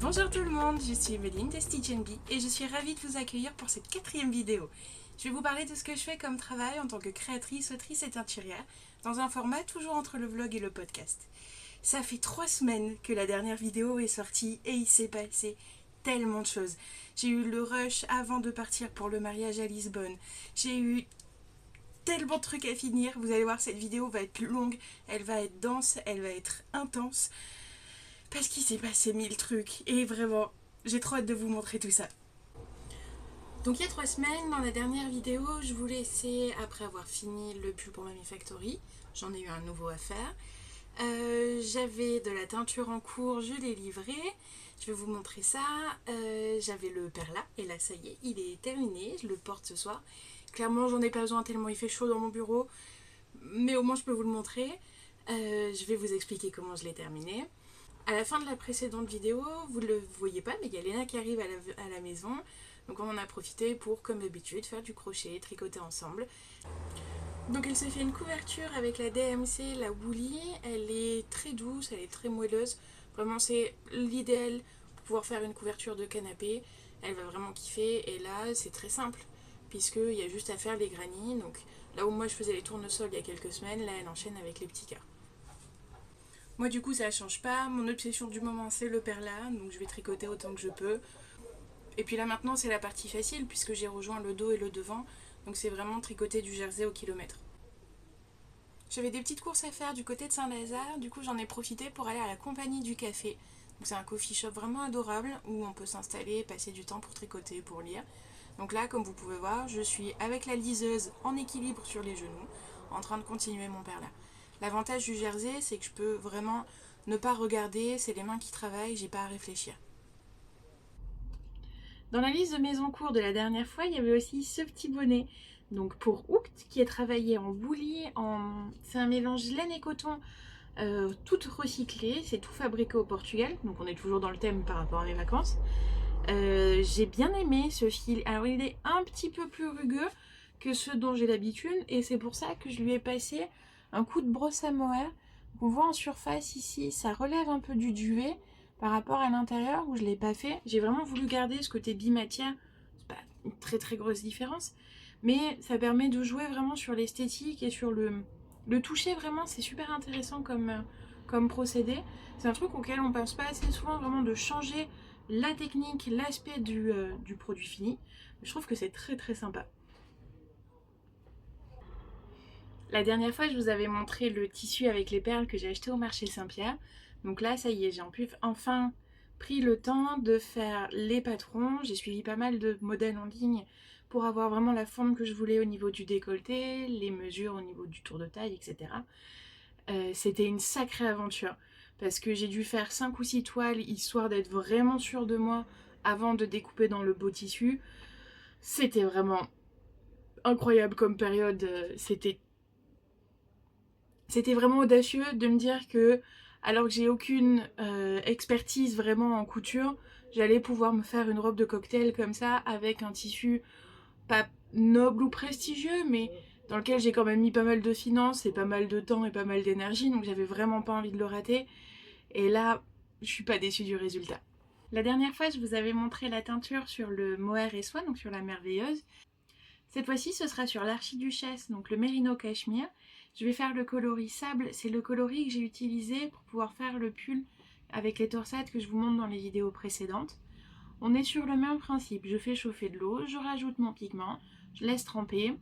Bonjour tout le monde, je suis Emeline de Stitch & Bee et je suis ravie de vous accueillir pour cette 4e vidéo. Je vais vous parler de ce que je fais comme travail en tant que créatrice, autrice et teinturière dans un format toujours entre le vlog et le podcast. Ça fait 3 semaines que la dernière vidéo est sortie et il s'est passé tellement de choses. J'ai eu le rush avant de partir pour le mariage à Lisbonne. J'ai eu tellement de trucs à finir. Vous allez voir, cette vidéo va être longue, elle va être dense, elle va être intense. Parce qu'il s'est passé 1000 trucs. Et vraiment, j'ai trop hâte de vous montrer tout ça. Donc il y a 3 semaines, dans la dernière vidéo, je vous laissais, après avoir fini le pull pour Mamie Factory, j'en ai eu un nouveau à faire. J'avais de la teinture en cours, je l'ai livré. Je vais vous montrer ça. J'avais le perla, et là ça y est, il est terminé. Je le porte ce soir. Clairement, j'en ai pas besoin tellement il fait chaud dans mon bureau. Mais au moins, je peux vous le montrer. Je vais vous expliquer comment je l'ai terminé. À la fin de la précédente vidéo, vous ne le voyez pas, mais il y a Léna qui arrive à la maison. Donc on en a profité pour, comme d'habitude, faire du crochet, tricoter ensemble. Donc elle s'est fait une couverture avec la DMC, la Woolly. Elle est très douce, elle est très moelleuse. Vraiment c'est l'idéal pour pouvoir faire une couverture de canapé. Elle va vraiment kiffer. Et là c'est très simple, puisqu'il y a juste à faire les granny. Donc là où moi je faisais les tournesols il y a quelques semaines, là elle enchaîne avec les petits cœurs. Moi du coup ça change pas, mon obsession du moment c'est le perla, donc je vais tricoter autant que je peux. Et puis là maintenant c'est la partie facile puisque j'ai rejoint le dos et le devant, donc c'est vraiment tricoter du jersey au kilomètre. J'avais des petites courses à faire du côté de Saint-Lazare, du coup j'en ai profité pour aller à la Compagnie du Café. Donc c'est un coffee shop vraiment adorable où on peut s'installer, passer du temps pour tricoter, pour lire. Donc là comme vous pouvez voir, je suis avec la liseuse en équilibre sur les genoux, en train de continuer mon perla. L'avantage du jersey, c'est que je peux vraiment ne pas regarder, c'est les mains qui travaillent, j'ai pas à réfléchir. Dans la liste de mes encours de la dernière fois, il y avait aussi ce petit bonnet. Donc pour Hooked, qui est travaillé en woolly, c'est un mélange laine et coton, tout recyclé, c'est tout fabriqué au Portugal, donc on est toujours dans le thème par rapport à mes vacances. J'ai bien aimé ce fil, alors il est un petit peu plus rugueux que ceux dont j'ai l'habitude, et c'est pour ça que je lui ai passé un coup de brosse à mohair. On voit en surface ici, ça relève un peu du duvet par rapport à l'intérieur où je ne l'ai pas fait. J'ai vraiment voulu garder ce côté bimatière, c'est pas une très très grosse différence, mais ça permet de jouer vraiment sur l'esthétique et sur le toucher vraiment, c'est super intéressant comme procédé. C'est un truc auquel on pense pas assez souvent, vraiment de changer la technique, l'aspect du produit fini. Je trouve que c'est très très sympa. La dernière fois, je vous avais montré le tissu avec les perles que j'ai acheté au marché Saint-Pierre. Donc là, ça y est, j'ai enfin pris le temps de faire les patrons. J'ai suivi pas mal de modèles en ligne pour avoir vraiment la forme que je voulais au niveau du décolleté, les mesures au niveau du tour de taille, etc. C'était une sacrée aventure parce que j'ai dû faire 5 ou 6 toiles histoire d'être vraiment sûre de moi avant de découper dans le beau tissu. C'était vraiment incroyable comme période, c'était vraiment audacieux de me dire que, alors que j'ai aucune expertise vraiment en couture, j'allais pouvoir me faire une robe de cocktail comme ça, avec un tissu pas noble ou prestigieux, mais dans lequel j'ai quand même mis pas mal de finances et pas mal de temps et pas mal d'énergie, donc j'avais vraiment pas envie de le rater. Et là, je suis pas déçue du résultat. La dernière fois, je vous avais montré la teinture sur le mohair et soie, donc sur la merveilleuse. Cette fois-ci, ce sera sur l'archiduchesse, donc le mérino cachemire. Je vais faire le coloris sable, c'est le coloris que j'ai utilisé pour pouvoir faire le pull avec les torsades que je vous montre dans les vidéos précédentes. On est sur le même principe, je fais chauffer de l'eau, je rajoute mon pigment, je laisse tremper,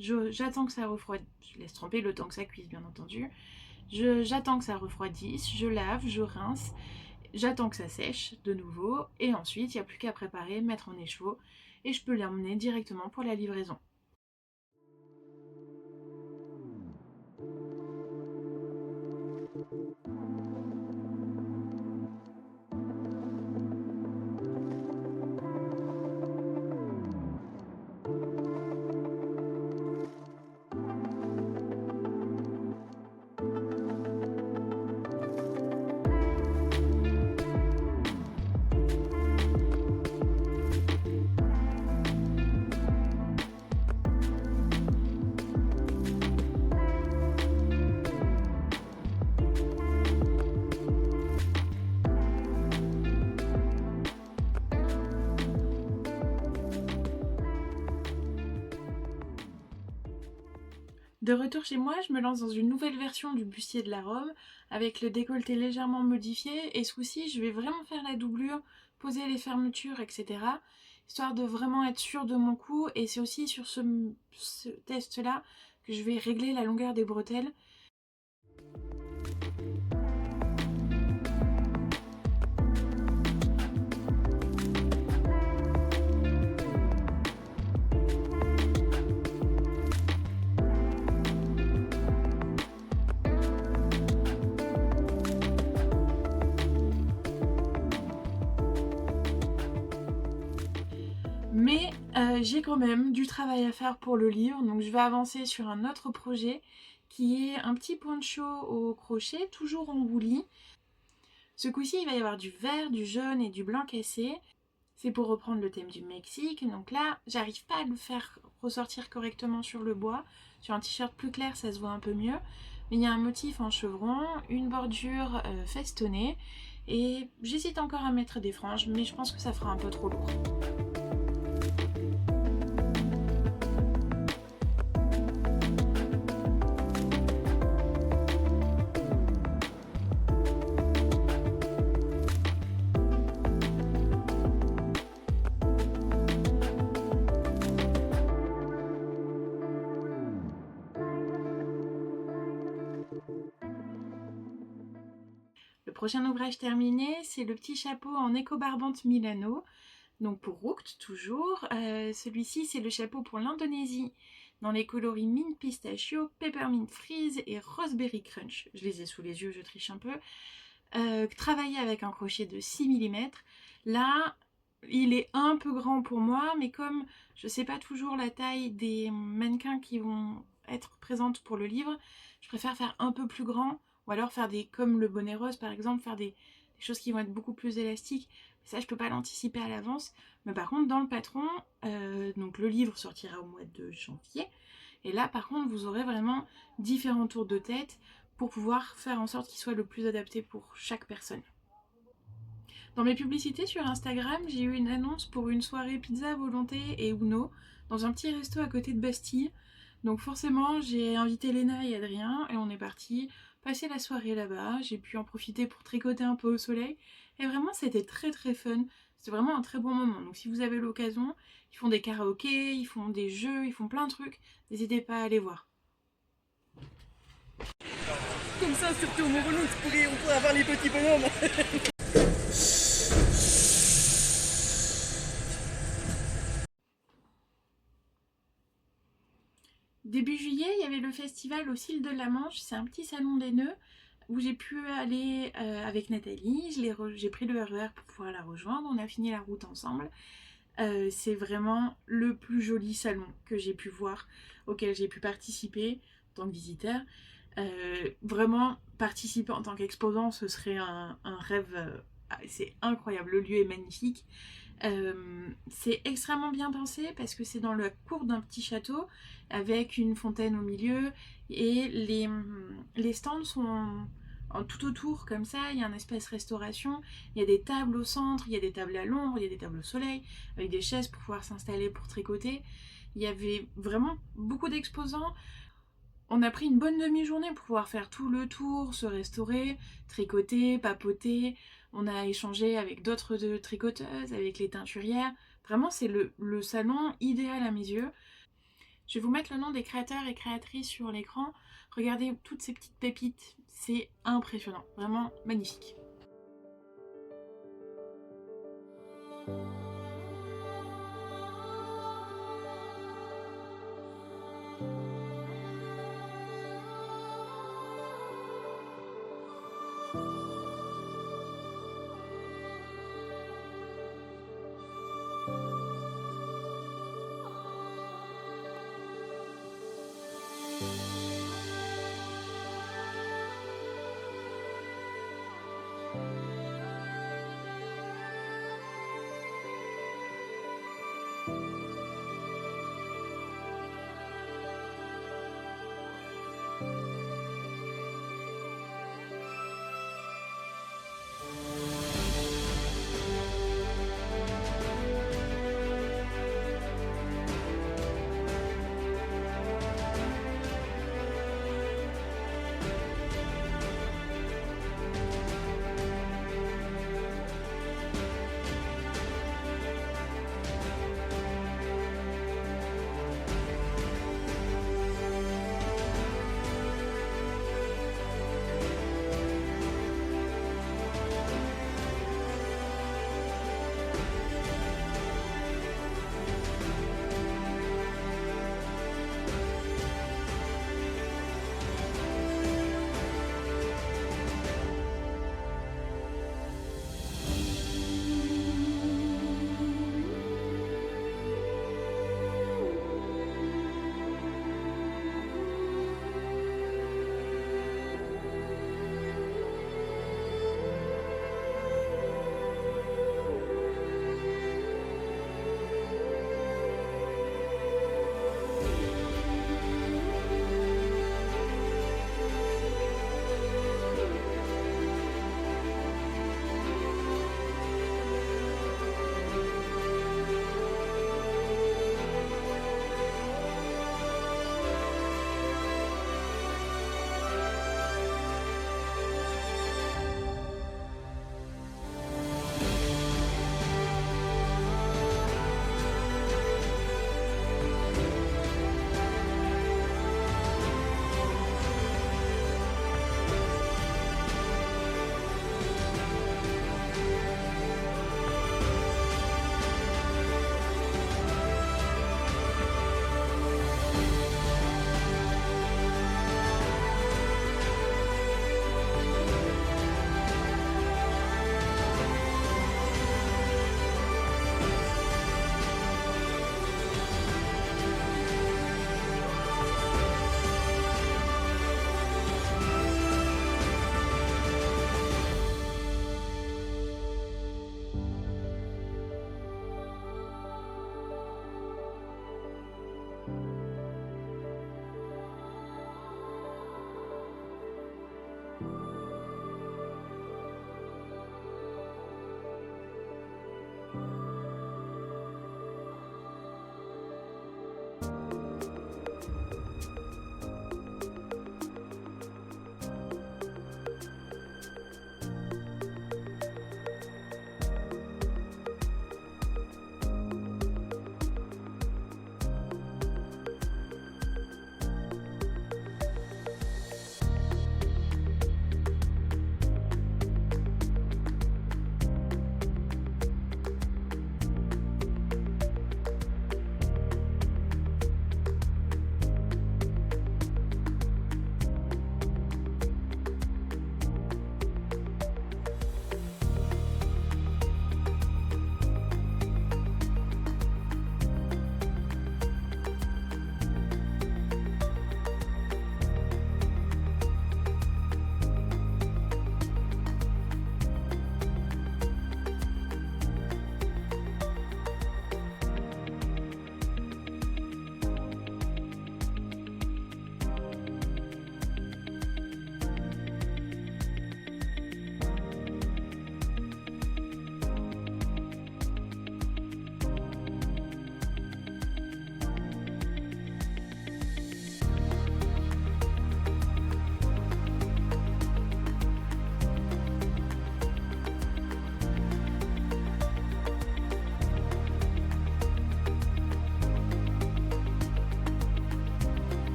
j'attends que ça refroidisse, je laisse tremper le temps que ça cuise bien entendu, j'attends que ça refroidisse, je lave, je rince, j'attends que ça sèche de nouveau, et ensuite il n'y a plus qu'à préparer, mettre en écheveau, et je peux l'emmener directement pour la livraison. De retour chez moi, je me lance dans une nouvelle version du bustier de la robe, avec le décolleté légèrement modifié, et ce coup-ci, je vais vraiment faire la doublure, poser les fermetures, etc. Histoire de vraiment être sûre de mon coup, et c'est aussi sur ce test-là que je vais régler la longueur des bretelles. Mais j'ai quand même du travail à faire pour le livre, donc je vais avancer sur un autre projet qui est un petit poncho au crochet, toujours en roulis. Ce coup-ci, il va y avoir du vert, du jaune et du blanc cassé. C'est pour reprendre le thème du Mexique, donc là, j'arrive pas à le faire ressortir correctement sur le bois. Sur un t-shirt plus clair, ça se voit un peu mieux. Mais il y a un motif en chevron, une bordure festonnée, et j'hésite encore à mettre des franges, mais je pense que ça fera un peu trop lourd. Le prochain ouvrage terminé, c'est le petit chapeau en éco-barbante Milano, donc pour Rookt toujours. Celui-ci, c'est le chapeau pour l'Indonésie, dans les coloris mint pistachio, peppermint freeze et raspberry crunch. Je les ai sous les yeux, je triche un peu. Travaillé avec un crochet de 6 mm. Là, il est un peu grand pour moi, mais comme je sais pas toujours la taille des mannequins qui vont être présentes pour le livre, je préfère faire un peu plus grand, ou alors faire comme le bonnet rose par exemple, faire des choses qui vont être beaucoup plus élastiques. Ça, je peux pas l'anticiper à l'avance. Mais par contre, dans le patron, donc le livre sortira au mois de janvier. Et là, par contre, vous aurez vraiment différents tours de tête pour pouvoir faire en sorte qu'il soit le plus adapté pour chaque personne. Dans mes publicités sur Instagram, j'ai eu une annonce pour une soirée pizza à volonté et Uno dans un petit resto à côté de Bastille. Donc forcément, j'ai invité Léna et Adrien et on est parti passer la soirée là-bas. J'ai pu en profiter pour tricoter un peu au soleil. Et vraiment, c'était très très fun. C'était vraiment un très bon moment. Donc si vous avez l'occasion, ils font des karaokés, ils font des jeux, ils font plein de trucs. N'hésitez pas à aller voir. Comme ça, surtout au Mont-Relou, on pourrait avoir les petits bonhommes. Début juillet, il y avait le festival au Cil de la Manche, c'est un petit salon des nœuds où j'ai pu aller avec Nathalie, j'ai pris le RER pour pouvoir la rejoindre, on a fini la route ensemble. C'est vraiment le plus joli salon que j'ai pu voir, auquel j'ai pu participer en tant que visiteur. Vraiment, participer en tant qu'exposant, ce serait un rêve, c'est incroyable, le lieu est magnifique. C'est extrêmement bien pensé parce que c'est dans la cour d'un petit château avec une fontaine au milieu et les stands sont tout autour comme ça, il y a un espace restauration, il y a des tables au centre, il y a des tables à l'ombre, il y a des tables au soleil avec des chaises pour pouvoir s'installer pour tricoter. Il y avait vraiment beaucoup d'exposants. On a pris une bonne demi-journée pour pouvoir faire tout le tour, se restaurer, tricoter, papoter. On a échangé avec d'autres tricoteuses, avec les teinturières. Vraiment, c'est le salon idéal à mes yeux. Je vais vous mettre le nom des créateurs et créatrices sur l'écran. Regardez toutes ces petites pépites, c'est impressionnant, vraiment magnifique.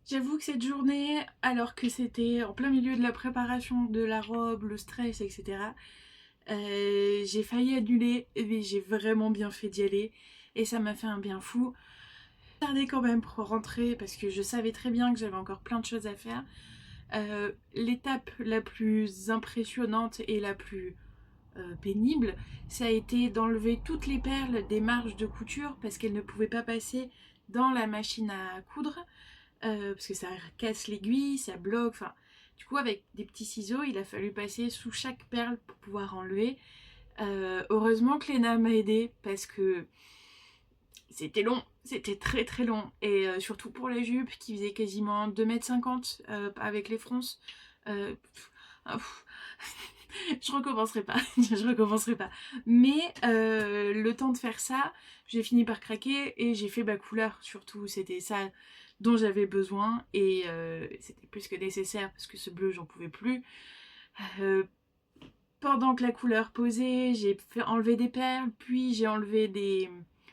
J'avoue que cette journée, alors que c'était en plein milieu de la préparation de la robe, le stress, etc., j'ai failli annuler, mais j'ai vraiment bien fait d'y aller et ça m'a fait un bien fou. J'ai tardé quand même pour rentrer parce que je savais très bien que j'avais encore plein de choses à faire. L'étape la plus impressionnante et la plus pénible, ça a été d'enlever toutes les perles des marges de couture parce qu'elles ne pouvaient pas passer dans la machine à coudre. Parce que ça casse l'aiguille, ça bloque, enfin... Du coup, avec des petits ciseaux, il a fallu passer sous chaque perle pour pouvoir enlever. Heureusement que Léna m'a aidée, parce que c'était long, c'était très très long. Et surtout pour la jupe, qui faisait quasiment 2,50 m avec les fronces. Je recommencerai pas, je recommencerai pas. Mais le temps de faire ça, j'ai fini par craquer et j'ai fait ma couleur. Surtout, c'était ça dont j'avais besoin et c'était plus que nécessaire parce que ce bleu, j'en pouvais plus. Pendant que la couleur posait, j'ai fait enlever des perles, puis j'ai enlevé des...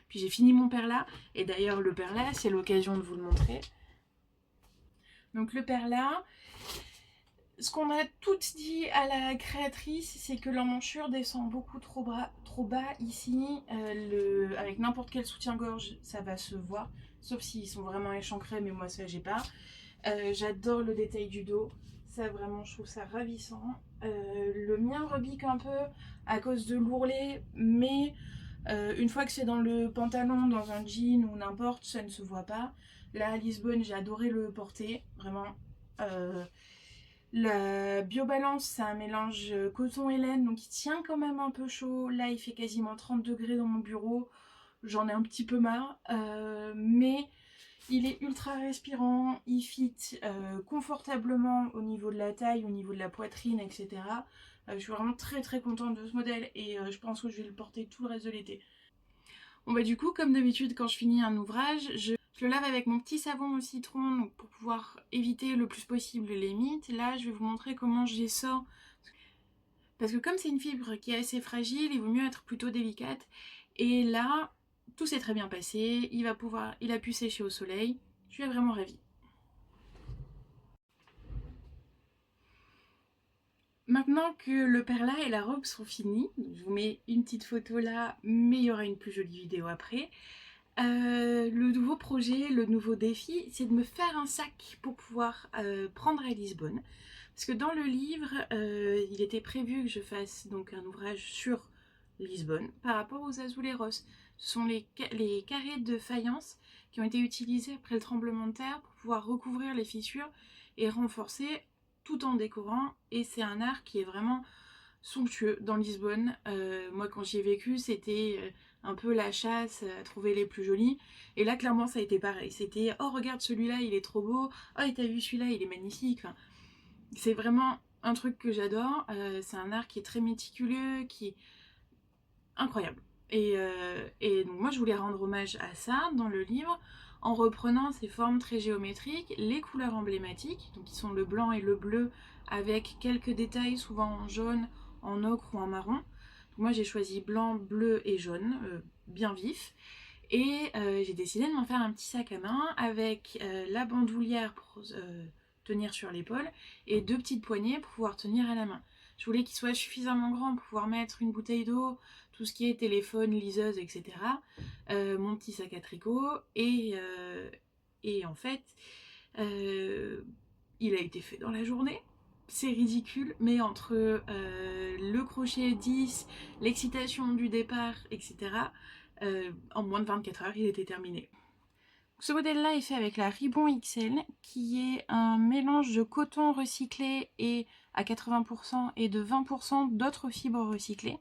Puis j'ai fini mon perlat. Et d'ailleurs, le perlat, c'est l'occasion de vous le montrer. Donc le perlat, ce qu'on a toutes dit à la créatrice, c'est que l'emmanchure descend beaucoup trop bas ici. Avec n'importe quel soutien-gorge, ça va se voir. Sauf s'ils sont vraiment échancrés, mais moi ça j'ai pas. J'adore le détail du dos. Ça vraiment, je trouve ça ravissant. Le mien rebique un peu à cause de l'ourlet, mais une fois que c'est dans le pantalon, dans un jean ou n'importe, ça ne se voit pas. Là à Lisbonne, j'ai adoré le porter, vraiment. La Biobalance, c'est un mélange coton et laine, donc il tient quand même un peu chaud. Là, il fait quasiment 30 degrés dans mon bureau. J'en ai un petit peu marre, mais il est ultra respirant, il fit confortablement au niveau de la taille, au niveau de la poitrine, etc. Je suis vraiment très très contente de ce modèle et je pense que je vais le porter tout le reste de l'été. Bon bah du coup, comme d'habitude, quand je finis un ouvrage, je le lave avec mon petit savon au citron donc pour pouvoir éviter le plus possible les mites. Là, je vais vous montrer comment je les sors. Parce que comme c'est une fibre qui est assez fragile, il vaut mieux être plutôt délicate. Et là, tout s'est très bien passé. Il a pu sécher au soleil. Je suis vraiment ravie. Maintenant que le perlat et la robe sont finis, je vous mets une petite photo là, mais il y aura une plus jolie vidéo après. Le nouveau projet, le nouveau défi, c'est de me faire un sac pour pouvoir prendre à Lisbonne. Parce que dans le livre, il était prévu que je fasse donc un ouvrage sur Lisbonne par rapport aux azuleros. Ce sont les carrés de faïence qui ont été utilisés après le tremblement de terre pour pouvoir recouvrir les fissures et renforcer tout en décorant. Et c'est un art qui est vraiment somptueux dans Lisbonne. Moi, quand j'y ai vécu, c'était un peu la chasse à trouver les plus jolis. Et là, clairement, ça a été pareil. C'était « Oh, regarde, celui-là, il est trop beau. Oh, et t'as vu celui-là, il est magnifique. » Enfin, c'est vraiment un truc que j'adore. C'est un art qui est très méticuleux, qui est incroyable. Et donc moi, je voulais rendre hommage à ça dans le livre en reprenant ces formes très géométriques, les couleurs emblématiques, donc qui sont le blanc et le bleu, avec quelques détails souvent en jaune, en ocre ou en marron. Donc moi j'ai choisi blanc, bleu et jaune, bien vif. Et j'ai décidé de m'en faire un petit sac à main avec la bandoulière pour tenir sur l'épaule et deux petites poignées pour pouvoir tenir à la main. Je voulais qu'il soit suffisamment grand pour pouvoir mettre une bouteille d'eau, tout ce qui est téléphone, liseuse, etc. Mon petit sac à tricot et en fait il a été fait dans la journée. C'est ridicule, mais entre le crochet 10, l'excitation du départ, etc., en moins de 24 heures, il était terminé. Ce modèle-là est fait avec la Ribbon XL, qui est un mélange de coton recyclé et à 80% et de 20% d'autres fibres recyclées.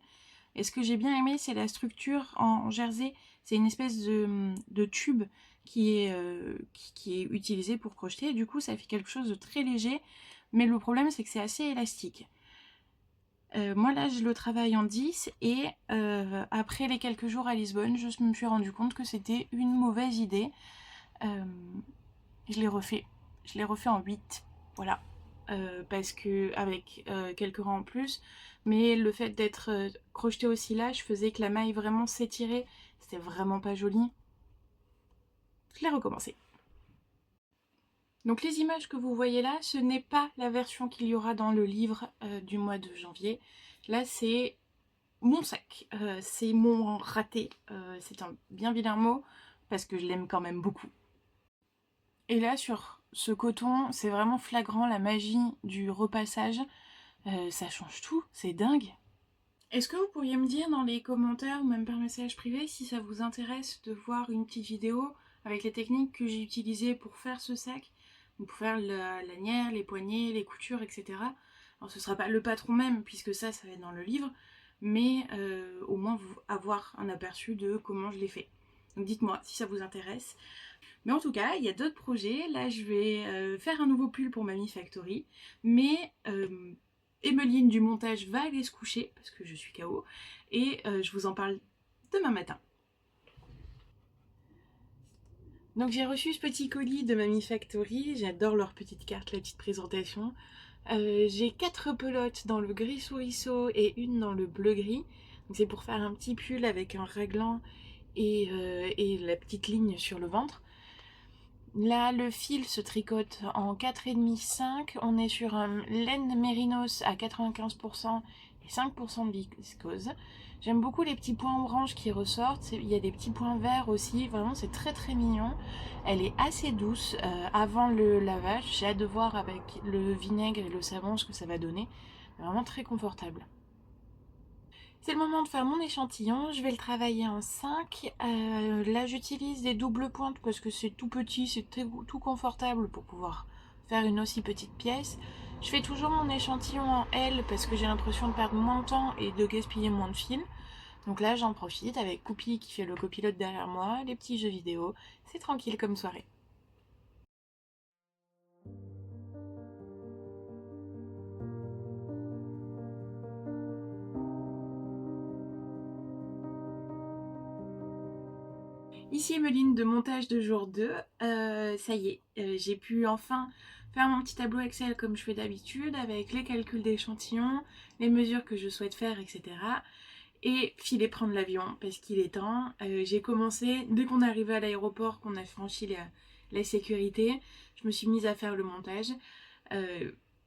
Et ce que j'ai bien aimé, c'est la structure en jersey. C'est une espèce de tube qui est utilisé pour crocheter. Du coup, ça fait quelque chose de très léger. Mais le problème, c'est que c'est assez élastique. Moi, là, je le travaille en 10. Et après les quelques jours à Lisbonne, je me suis rendu compte que c'était une mauvaise idée. Je l'ai refait. Je l'ai refait en 8. Voilà. Parce que avec quelques rangs en plus, mais le fait d'être crocheté aussi large faisait que la maille vraiment s'étirait, c'était vraiment pas joli. Je l'ai recommencé. Donc les images que vous voyez là, ce n'est pas la version qu'il y aura dans le livre du mois de janvier. Là, c'est mon sac, c'est mon raté, c'est un bien vilain mot, parce que je l'aime quand même beaucoup. Et là, sur ce coton, c'est vraiment flagrant la magie du repassage, ça change tout, c'est dingue. Est-ce que vous pourriez me dire dans les commentaires ou même par message privé si ça vous intéresse de voir une petite vidéo avec les techniques que j'ai utilisées pour faire ce sac, pour faire la lanière, les poignets, les coutures, etc. Alors ce sera pas le patron même puisque ça va être dans le livre, mais au moins avoir un aperçu de comment je l'ai fait. Donc dites-moi si ça vous intéresse. Mais en tout cas, il y a d'autres projets. Là, je vais faire un nouveau pull pour Mamie Factory, mais Emeline du montage va aller se coucher parce que je suis KO et je vous en parle demain matin. Donc j'ai reçu ce petit colis de Mamie Factory, j'adore leur petite carte, la petite présentation. J'ai 4 pelotes dans le gris souriceau et une dans le bleu gris. Donc c'est pour faire un petit pull avec un raglan et la petite ligne sur le ventre. Là, le fil se tricote en 4,5-5. On est sur un laine mérinos à 95% et 5% de viscose. J'aime beaucoup les petits points orange qui ressortent. Il y a des petits points verts aussi. Vraiment, c'est très très mignon. Elle est assez douce avant le lavage. J'ai hâte de voir avec le vinaigre et le savon ce que ça va donner. Vraiment très confortable. C'est le moment de faire mon échantillon, je vais le travailler en 5. Là j'utilise des doubles pointes parce que c'est tout petit, c'est tout confortable pour pouvoir faire une aussi petite pièce. Je fais toujours mon échantillon en L parce que j'ai l'impression de perdre moins de temps et de gaspiller moins de fil. Donc là j'en profite avec Coupi qui fait le copilote derrière moi, les petits jeux vidéo, c'est tranquille comme soirée. Ici Emeline de montage de jour 2, ça y est, j'ai pu enfin faire mon petit tableau Excel comme je fais d'habitude avec les calculs d'échantillons, les mesures que je souhaite faire, etc. Et filer prendre l'avion parce qu'il est temps. J'ai commencé, dès qu'on est arrivé à l'aéroport, qu'on a franchi la sécurité, je me suis mise à faire le montage.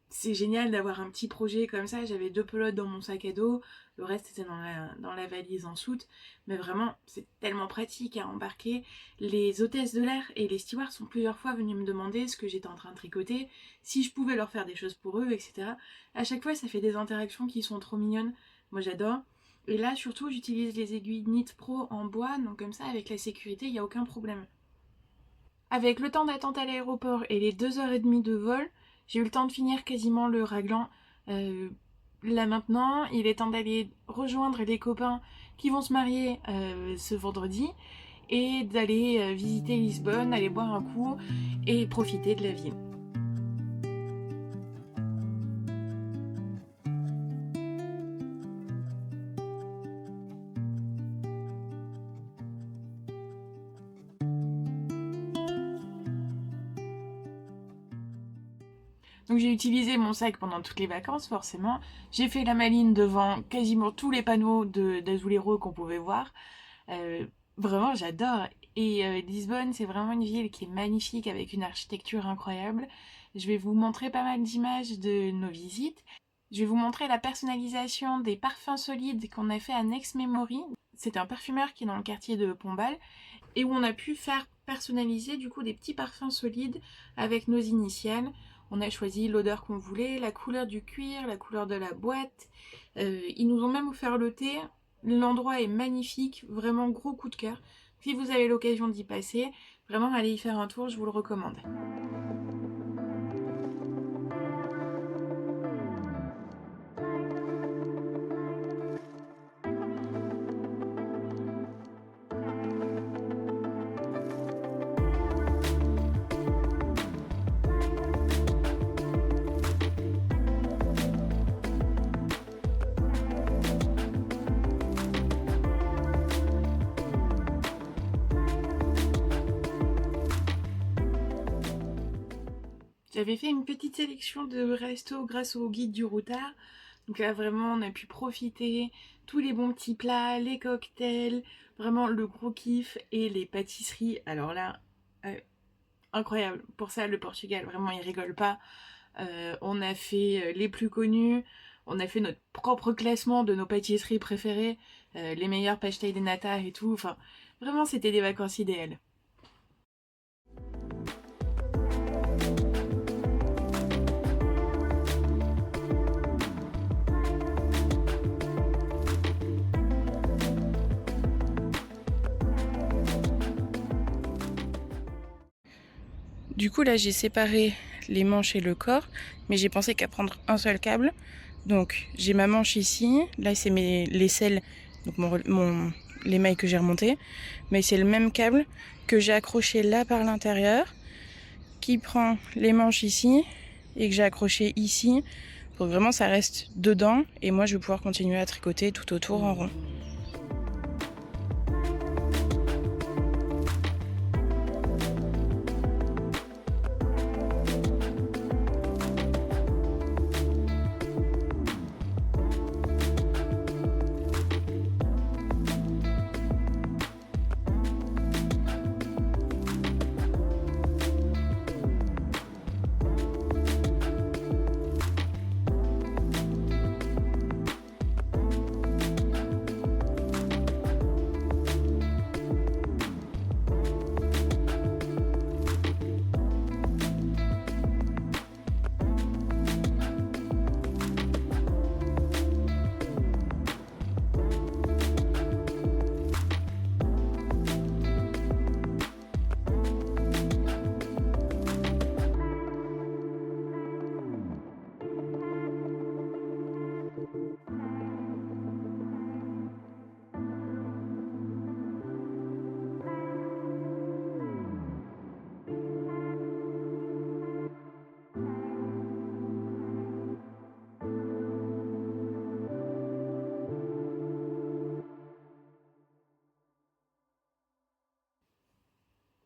C'est génial d'avoir un petit projet comme ça. J'avais 2 pelotes dans mon sac à dos, le reste était dans la valise en soute. Mais vraiment, c'est tellement pratique à embarquer. Les hôtesses de l'air et les stewards sont plusieurs fois venus me demander ce que j'étais en train de tricoter, si je pouvais leur faire des choses pour eux, etc. À chaque fois, ça fait des interactions qui sont trop mignonnes. Moi, j'adore. Et là, surtout, j'utilise les aiguilles Knit Pro en bois, donc comme ça, avec la sécurité, il n'y a aucun problème. Avec le temps d'attente à l'aéroport et les 2h30 de vol, j'ai eu le temps de finir quasiment le raglan. Là maintenant, il est temps d'aller rejoindre les copains qui vont se marier ce vendredi et d'aller visiter Lisbonne, aller boire un coup et profiter de la ville. Donc j'ai utilisé mon sac pendant toutes les vacances, forcément. J'ai fait la maline devant quasiment tous les panneaux d'Azulero qu'on pouvait voir. Vraiment, j'adore. Et Lisbonne, c'est vraiment une ville qui est magnifique avec une architecture incroyable. Je vais vous montrer pas mal d'images de nos visites. Je vais vous montrer la personnalisation des parfums solides qu'on a fait à Next Memory. C'est un parfumeur qui est dans le quartier de Pombal et où on a pu faire personnaliser du coup des petits parfums solides avec nos initiales. On a choisi l'odeur qu'on voulait, la couleur du cuir, la couleur de la boîte. Ils nous ont même offert le thé. L'endroit est magnifique, vraiment gros coup de cœur. Si vous avez l'occasion d'y passer, vraiment allez y faire un tour, je vous le recommande. J'avais fait une petite sélection de restos grâce au guide du routard. Donc là vraiment on a pu profiter, tous les bons petits plats, les cocktails, vraiment le gros kiff et les pâtisseries. Alors là, incroyable. Pour ça, le Portugal, vraiment, il rigole pas. On a fait les plus connus, on a fait notre propre classement de nos pâtisseries préférées, les meilleurs pastéis de nata et tout. Enfin, vraiment, c'était des vacances idéales. Du coup, là, j'ai séparé les manches et le corps, mais j'ai pensé qu'à prendre un seul câble. Donc, j'ai ma manche ici. Là, c'est l'aisselle, donc les mailles que j'ai remontées. Mais c'est le même câble que j'ai accroché là par l'intérieur, qui prend les manches ici et que j'ai accroché ici. Pour que vraiment ça reste dedans. Et moi, je vais pouvoir continuer à tricoter tout autour en rond.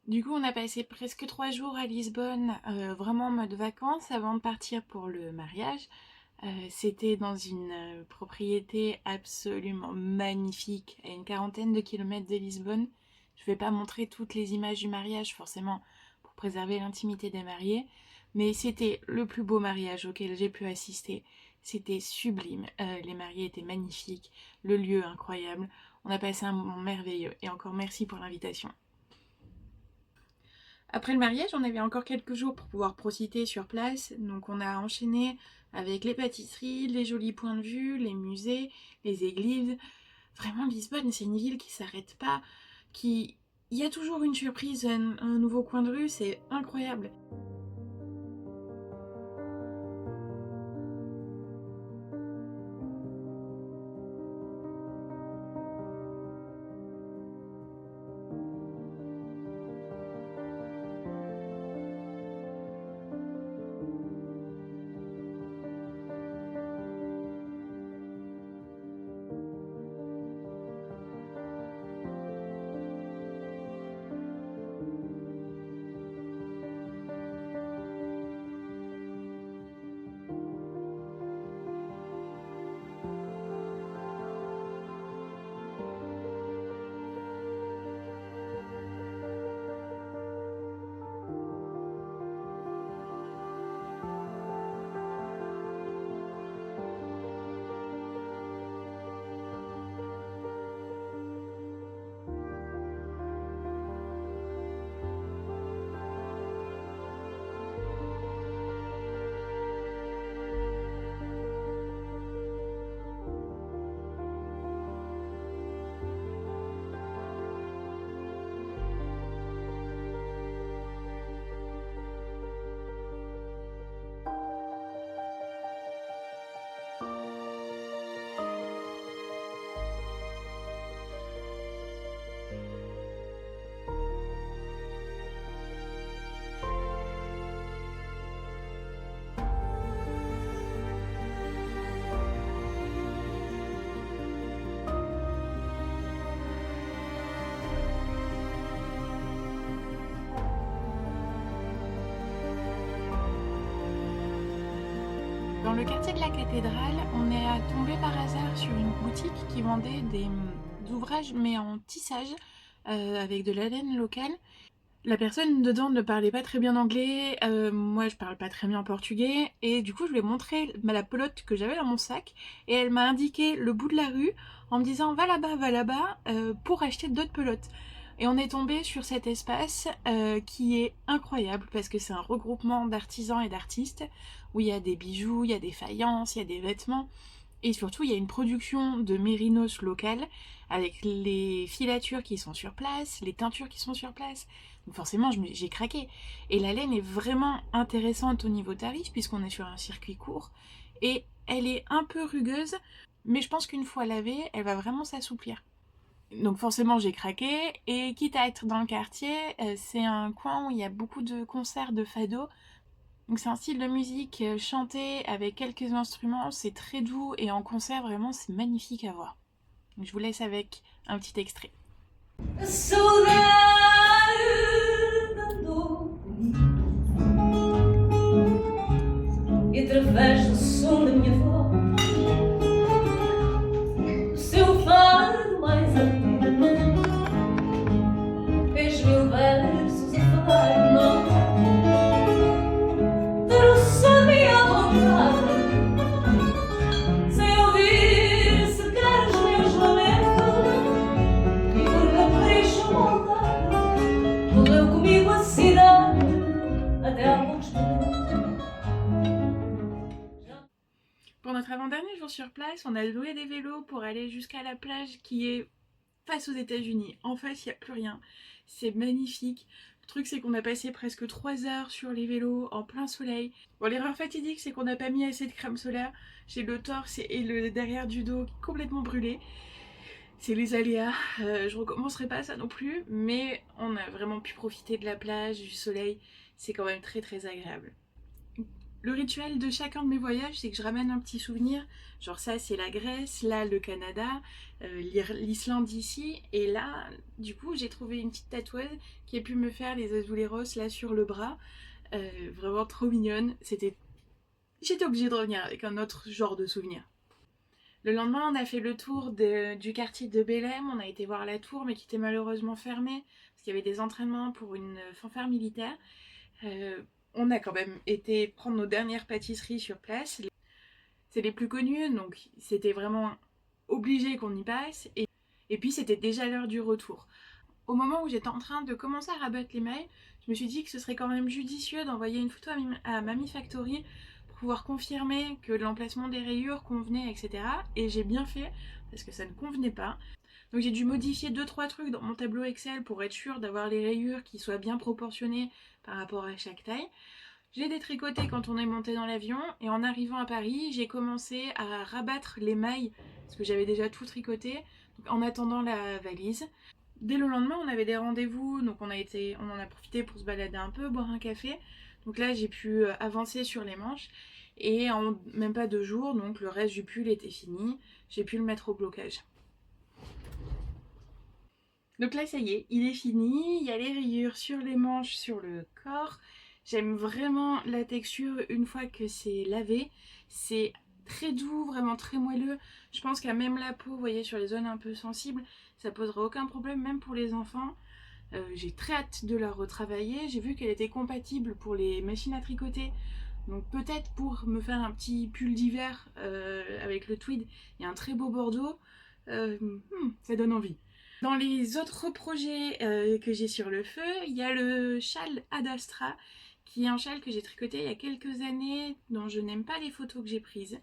Du coup, on a passé presque 3 jours à Lisbonne, vraiment en mode vacances, avant de partir pour le mariage. C'était dans une propriété absolument magnifique, à une quarantaine de kilomètres de Lisbonne. Je vais pas montrer toutes les images du mariage, forcément, pour préserver l'intimité des mariés, mais c'était le plus beau mariage auquel j'ai pu assister. C'était sublime, les mariés étaient magnifiques, le lieu incroyable. On a passé un moment merveilleux, et encore merci pour l'invitation. Après le mariage, on avait encore quelques jours pour pouvoir profiter sur place, donc on a enchaîné avec les pâtisseries, les jolis points de vue, les musées, les églises. Vraiment, Lisbonne, c'est une ville qui s'arrête pas, il y a toujours une surprise, un nouveau coin de rue, c'est incroyable. Dans le quartier de la cathédrale, on est tombé par hasard sur une boutique qui vendait des ouvrages mais en tissage avec de la laine locale. La personne dedans ne parlait pas très bien anglais, moi je parle pas très bien portugais, et du coup je lui ai montré la pelote que j'avais dans mon sac, et elle m'a indiqué le bout de la rue en me disant va là-bas, pour acheter d'autres pelotes. Et on est tombé sur cet espace qui est incroyable parce que c'est un regroupement d'artisans et d'artistes où il y a des bijoux, il y a des faïences, il y a des vêtements, et surtout il y a une production de mérinos locale avec les filatures qui sont sur place, les teintures qui sont sur place. Donc forcément j'ai craqué. Et la laine est vraiment intéressante au niveau tarif puisqu'on est sur un circuit court. Et elle est un peu rugueuse, mais je pense qu'une fois lavée, elle va vraiment s'assouplir. Donc forcément j'ai craqué, et quitte à être dans le quartier, c'est un coin où il y a beaucoup de concerts de fado. Donc c'est un style de musique chanté avec quelques instruments, c'est très doux, et en concert vraiment c'est magnifique à voir. Donc je vous laisse avec un petit extrait. A saudade andou comigo e através do som da minha voz, o seu fado mais antigo fez mil versos a falar de nós, trouxe-me à vontade sem ouvir sequer os meus lamentos. Correu comigo a cidade até à ponte. Pour notre avant-dernier jour sur place, on a loué des vélos pour aller jusqu'à la plage qui est face aux États-Unis. En face, il n'y a plus rien. C'est magnifique. Le truc, c'est qu'on a passé presque 3 heures sur les vélos en plein soleil. Bon, l'erreur fatidique, c'est qu'on n'a pas mis assez de crème solaire. J'ai le torse et le derrière du dos complètement brûlé. C'est les aléas, je recommencerai pas ça non plus, mais on a vraiment pu profiter de la plage, du soleil, c'est quand même très très agréable. Le rituel de chacun de mes voyages, c'est que je ramène un petit souvenir, genre ça c'est la Grèce, là le Canada, l'Islande ici, et là du coup j'ai trouvé une petite tatoueuse qui a pu me faire les azuleros là sur le bras, vraiment trop mignonne, j'étais obligée de revenir avec un autre genre de souvenir. Le lendemain, on a fait le tour du quartier de Belém, on a été voir la tour, mais qui était malheureusement fermée, parce qu'il y avait des entraînements pour une fanfare militaire. On a quand même été prendre nos dernières pâtisseries sur place. C'est les plus connues, donc c'était vraiment obligé qu'on y passe. Et puis c'était déjà l'heure du retour. Au moment où j'étais en train de commencer à rabattre les mailles, je me suis dit que ce serait quand même judicieux d'envoyer une photo à Mamie Factory pour pouvoir confirmer que l'emplacement des rayures convenait, etc. Et j'ai bien fait, parce que ça ne convenait pas. Donc j'ai dû modifier 2-3 trucs dans mon tableau Excel pour être sûre d'avoir les rayures qui soient bien proportionnées par rapport à chaque taille. Je l'ai détricoté quand on est monté dans l'avion, et en arrivant à Paris, j'ai commencé à rabattre les mailles, parce que j'avais déjà tout tricoté, en attendant la valise. Dès le lendemain, on avait des rendez-vous, donc on en a profité pour se balader un peu, boire un café. Donc là, j'ai pu avancer sur les manches, et en même pas 2 jours, donc le reste du pull était fini, j'ai pu le mettre au blocage. Donc là, ça y est, il est fini, il y a les rayures sur les manches, sur le corps. J'aime vraiment la texture une fois que c'est lavé. C'est très doux, vraiment très moelleux. Je pense qu'à même la peau, vous voyez, sur les zones un peu sensibles, ça posera aucun problème, même pour les enfants. J'ai très hâte de la retravailler. J'ai vu qu'elle était compatible pour les machines à tricoter. Donc peut-être pour me faire un petit pull d'hiver avec le tweed et un très beau bordeaux, ça donne envie. Dans les autres projets que j'ai sur le feu, il y a le châle Ad Astra, qui est un châle que j'ai tricoté il y a quelques années, dont je n'aime pas les photos que j'ai prises,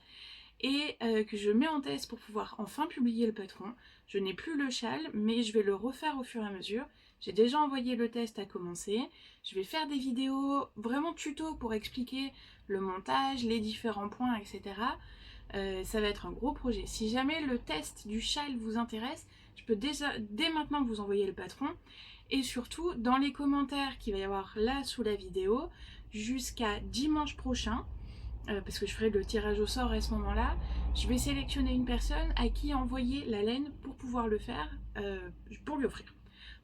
et que je mets en test pour pouvoir enfin publier le patron. Je n'ai plus le châle, mais je vais le refaire au fur et à mesure. J'ai déjà envoyé le test à commencer. Je vais faire des vidéos vraiment tuto pour expliquer le montage, les différents points, etc. Ça va être un gros projet. Si jamais le test du châle vous intéresse, je peux dès maintenant vous envoyer le patron. Et surtout, dans les commentaires qu'il va y avoir là sous la vidéo, jusqu'à dimanche prochain, parce que je ferai le tirage au sort à ce moment-là, je vais sélectionner une personne à qui envoyer la laine pour pouvoir le faire, pour lui offrir.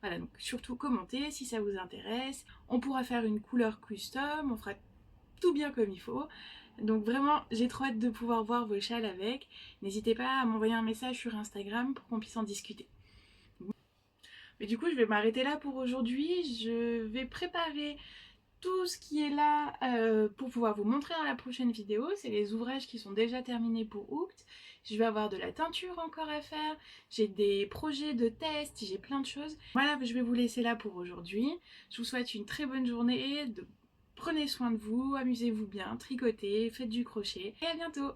Voilà, donc surtout commentez si ça vous intéresse. On pourra faire une couleur custom, on fera tout bien comme il faut. Donc vraiment, j'ai trop hâte de pouvoir voir vos châles avec. N'hésitez pas à m'envoyer un message sur Instagram pour qu'on puisse en discuter. Mais du coup, je vais m'arrêter là pour aujourd'hui. Je vais préparer tout ce qui est là pour pouvoir vous montrer dans la prochaine vidéo. C'est les ouvrages qui sont déjà terminés pour Hooked. Je vais avoir de la teinture encore à faire. J'ai des projets de tests, j'ai plein de choses. Voilà, je vais vous laisser là pour aujourd'hui. Je vous souhaite une très bonne journée. Prenez soin de vous, amusez-vous bien, tricotez, faites du crochet et à bientôt!